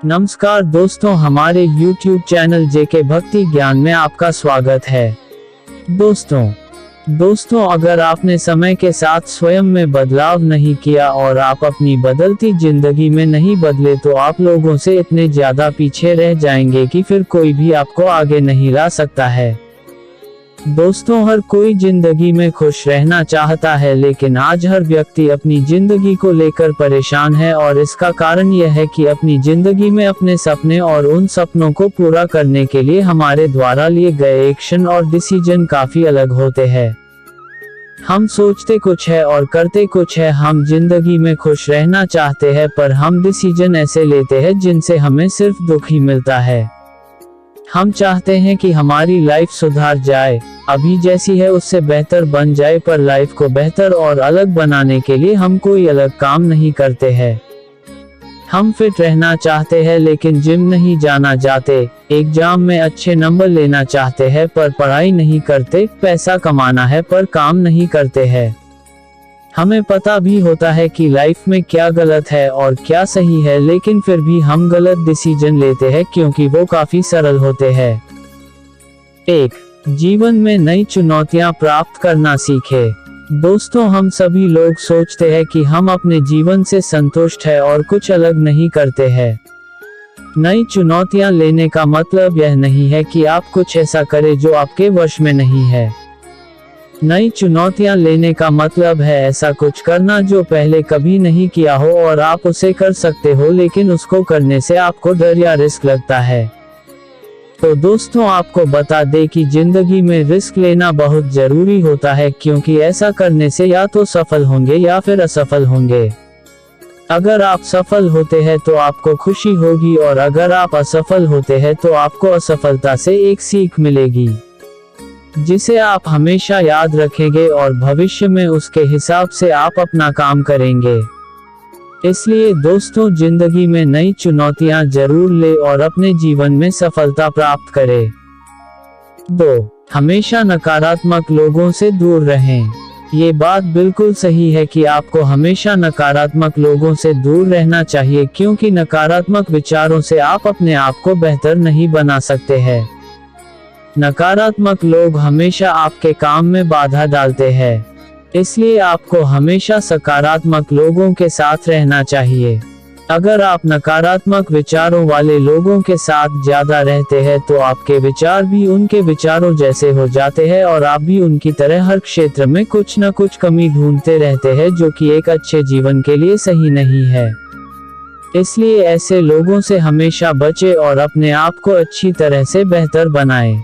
नमस्कार दोस्तों, हमारे YouTube चैनल जेके भक्ति ज्ञान में आपका स्वागत है। दोस्तों अगर आपने समय के साथ स्वयं में बदलाव नहीं किया और आप अपनी बदलती जिंदगी में नहीं बदले तो आप लोगों से इतने ज्यादा पीछे रह जाएंगे कि फिर कोई भी आपको आगे नहीं ला सकता है। दोस्तों हर कोई जिंदगी में खुश रहना चाहता है, लेकिन आज हर व्यक्ति अपनी जिंदगी को लेकर परेशान है और इसका कारण यह है कि अपनी जिंदगी में अपने सपने और उन सपनों को पूरा करने के लिए हमारे द्वारा लिए गए एक्शन और डिसीजन काफी अलग होते हैं। हम सोचते कुछ है और करते कुछ है। हम जिंदगी में खुश रहना चाहते हैं पर हम डिसीजन ऐसे लेते हैं जिनसे हमें सिर्फ दुख ही मिलता है। हम चाहते हैं कि हमारी लाइफ सुधार जाए, अभी जैसी है उससे बेहतर बन जाए, पर लाइफ को बेहतर और अलग बनाने के लिए हम कोई अलग काम नहीं करते हैं। हम फिट रहना चाहते हैं लेकिन जिम नहीं जाना चाहते, एग्जाम में अच्छे नंबर लेना चाहते हैं पर पढ़ाई नहीं करते, पैसा कमाना है पर काम नहीं करते हैं। हमें पता भी होता है कि लाइफ में क्या गलत है और क्या सही है, लेकिन फिर भी हम गलत डिसीजन लेते हैं क्योंकि वो काफी सरल होते हैं। 1. जीवन में नई चुनौतियां प्राप्त करना सीखे। दोस्तों हम सभी लोग सोचते हैं कि हम अपने जीवन से संतुष्ट हैं और कुछ अलग नहीं करते हैं। नई चुनौतियां लेने का मतलब यह नहीं है कि आप कुछ ऐसा करें जो आपके वश में नहीं है। नई चुनौतियां लेने का मतलब है ऐसा कुछ करना जो पहले कभी नहीं किया हो और आप उसे कर सकते हो, लेकिन उसको करने से आपको डर या रिस्क लगता है। तो दोस्तों आपको बता दें कि जिंदगी में रिस्क लेना बहुत जरूरी होता है, क्योंकि ऐसा करने से या तो सफल होंगे या फिर असफल होंगे। अगर आप सफल होते हैं तो आपको खुशी होगी और अगर आप असफल होते हैं तो आपको असफलता से एक सीख मिलेगी जिसे आप हमेशा याद रखेंगे और भविष्य में उसके हिसाब से आप अपना काम करेंगे। इसलिए दोस्तों जिंदगी में नई चुनौतियां जरूर ले और अपने जीवन में सफलता प्राप्त करें। 2. हमेशा नकारात्मक लोगों से दूर रहें। ये बात बिल्कुल सही है कि आपको हमेशा नकारात्मक लोगों से दूर रहना चाहिए, क्योंकि नकारात्मक विचारों से आप अपने आप को बेहतर नहीं बना सकते हैं। नकारात्मक लोग हमेशा आपके काम में बाधा डालते हैं, इसलिए आपको हमेशा सकारात्मक लोगों के साथ रहना चाहिए। अगर आप नकारात्मक विचारों वाले लोगों के साथ ज्यादा रहते हैं तो आपके विचार भी उनके विचारों जैसे हो जाते हैं और आप भी उनकी तरह हर क्षेत्र में कुछ न कुछ कमी ढूंढते रहते हैं, जो कि एक अच्छे जीवन के लिए सही नहीं है। इसलिए ऐसे लोगों से हमेशा बचें और अपने आप को अच्छी तरह से बेहतर बनाएं।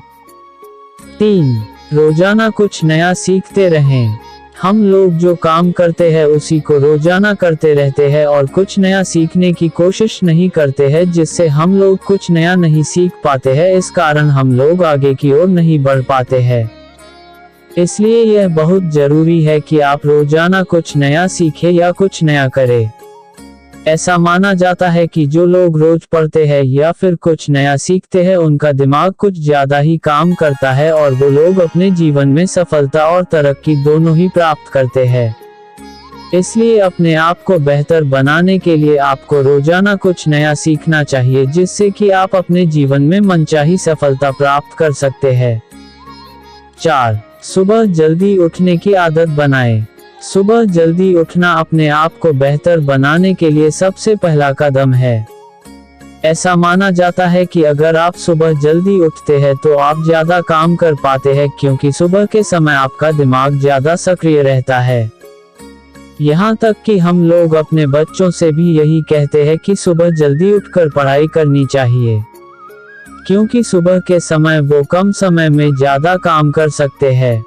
3. रोजाना कुछ नया सीखते रहें। हम लोग जो काम करते हैं उसी को रोजाना करते रहते हैं और कुछ नया सीखने की कोशिश नहीं करते हैं, जिससे हम लोग कुछ नया नहीं सीख पाते हैं। इस कारण हम लोग आगे की ओर नहीं बढ़ पाते हैं। इसलिए यह बहुत जरूरी है कि आप रोजाना कुछ नया सीखें या कुछ नया करें। ऐसा माना जाता है कि जो लोग रोज पढ़ते हैं या फिर कुछ नया सीखते हैं उनका दिमाग कुछ ज्यादा ही काम करता है और वो लोग अपने जीवन में सफलता और तरक्की दोनों ही प्राप्त करते हैं। इसलिए अपने आप को बेहतर बनाने के लिए आपको रोजाना कुछ नया सीखना चाहिए, जिससे कि आप अपने जीवन में मनचाही सफलता प्राप्त कर सकते हैं। 4. सुबह जल्दी उठने की आदत बनाएं। सुबह जल्दी उठना अपने आप को बेहतर बनाने के लिए सबसे पहला कदम है। ऐसा माना जाता है कि अगर आप सुबह जल्दी उठते हैं तो आप ज्यादा काम कर पाते हैं, क्योंकि सुबह के समय आपका दिमाग ज्यादा सक्रिय रहता है। यहाँ तक कि हम लोग अपने बच्चों से भी यही कहते हैं कि सुबह जल्दी उठकर पढ़ाई करनी चाहिए, क्योंकि सुबह के समय वो कम समय में ज्यादा काम कर सकते हैं।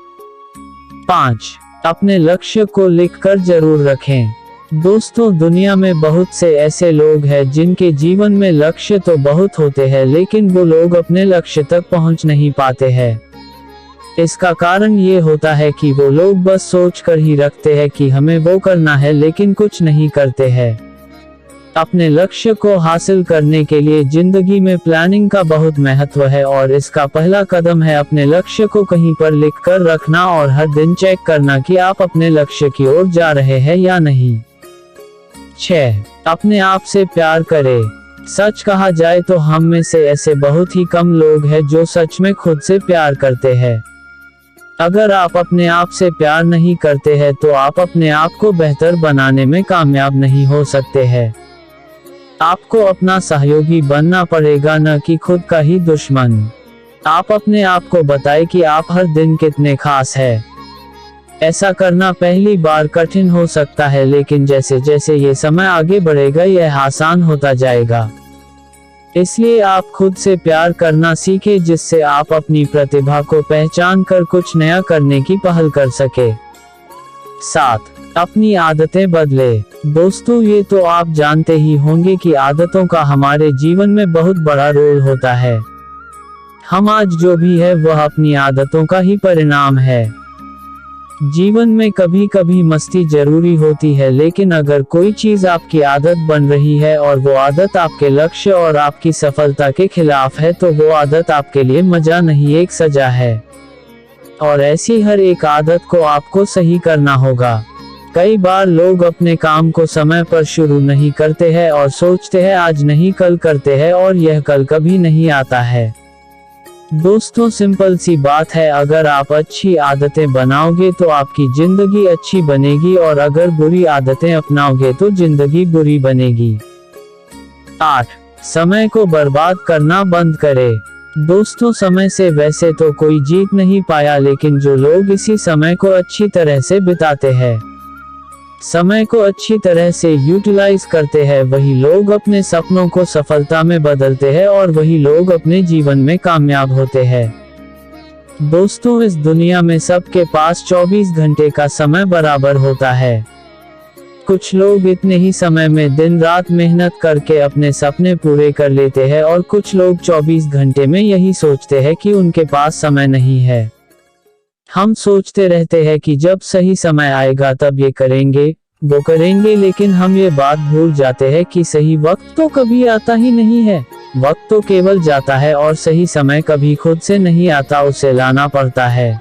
5. अपने लक्ष्य को लिखकर जरूर रखें। दोस्तों दुनिया में बहुत से ऐसे लोग हैं जिनके जीवन में लक्ष्य तो बहुत होते हैं, लेकिन वो लोग अपने लक्ष्य तक पहुंच नहीं पाते हैं। इसका कारण ये होता है कि वो लोग बस सोच कर ही रखते हैं कि हमें वो करना है, लेकिन कुछ नहीं करते हैं। अपने लक्ष्य को हासिल करने के लिए जिंदगी में प्लानिंग का बहुत महत्व है और इसका पहला कदम है अपने लक्ष्य को कहीं पर लिख कर रखना और हर दिन चेक करना कि आप अपने लक्ष्य की ओर जा रहे हैं या नहीं। 6. अपने आप से प्यार करें। सच कहा जाए तो हम में से ऐसे बहुत ही कम लोग हैं जो सच में खुद से प्यार करते हैं। अगर आप अपने आप से प्यार नहीं करते हैं तो आप अपने आप को बेहतर बनाने में कामयाब नहीं हो सकते हैं। आपको अपना सहयोगी बनना पड़ेगा, न कि खुद का ही दुश्मन। आप अपने आप को बताएं कि आप हर दिन कितने खास हैं। ऐसा करना पहली बार कठिन हो सकता है, लेकिन जैसे जैसे ये समय आगे बढ़ेगा यह आसान होता जाएगा। इसलिए आप खुद से प्यार करना सीखें, जिससे आप अपनी प्रतिभा को पहचान कर कुछ नया करने की पहल कर सके। 7. अपनी आदतें बदले। दोस्तों, ये तो आप जानते ही होंगे कि आदतों का हमारे जीवन में बहुत बड़ा रोल होता है। हम आज जो भी है वह अपनी आदतों का ही परिणाम है। जीवन में कभी कभी मस्ती जरूरी होती है, लेकिन अगर कोई चीज आपकी आदत बन रही है और वो आदत आपके लक्ष्य और आपकी सफलता के खिलाफ है, तो वो आदत आपके लिए मजा नहीं, एक सजा है। और ऐसी हर एक आदत को आपको सही करना होगा। कई बार लोग अपने काम को समय पर शुरू नहीं करते हैं और सोचते हैं आज नहीं कल करते हैं, और यह कल कभी नहीं आता है। दोस्तों, सिंपल सी बात है, अगर आप अच्छी आदतें बनाओगे तो आपकी जिंदगी अच्छी बनेगी, और अगर बुरी आदतें अपनाओगे तो जिंदगी बुरी बनेगी। 8. समय को बर्बाद करना बंद करें। दोस्तों, समय से वैसे तो कोई जीत नहीं पाया, लेकिन जो लोग इसी समय को अच्छी तरह से बिताते हैं, समय को अच्छी तरह से यूटिलाइज करते हैं, वही लोग अपने सपनों को सफलता में बदलते हैं, और वही लोग अपने जीवन में कामयाब होते हैं। दोस्तों, इस दुनिया में सबके पास 24 घंटे का समय बराबर होता है। कुछ लोग इतने ही समय में दिन रात मेहनत करके अपने सपने पूरे कर लेते हैं, और कुछ लोग 24 घंटे में यही सोचते हैं कि उनके पास समय नहीं है। हम सोचते रहते हैं कि जब सही समय आएगा तब ये करेंगे, वो करेंगे, लेकिन हम ये बात भूल जाते हैं कि सही वक्त तो कभी आता ही नहीं है। वक्त तो केवल जाता है, और सही समय कभी खुद से नहीं आता, उसे लाना पड़ता है।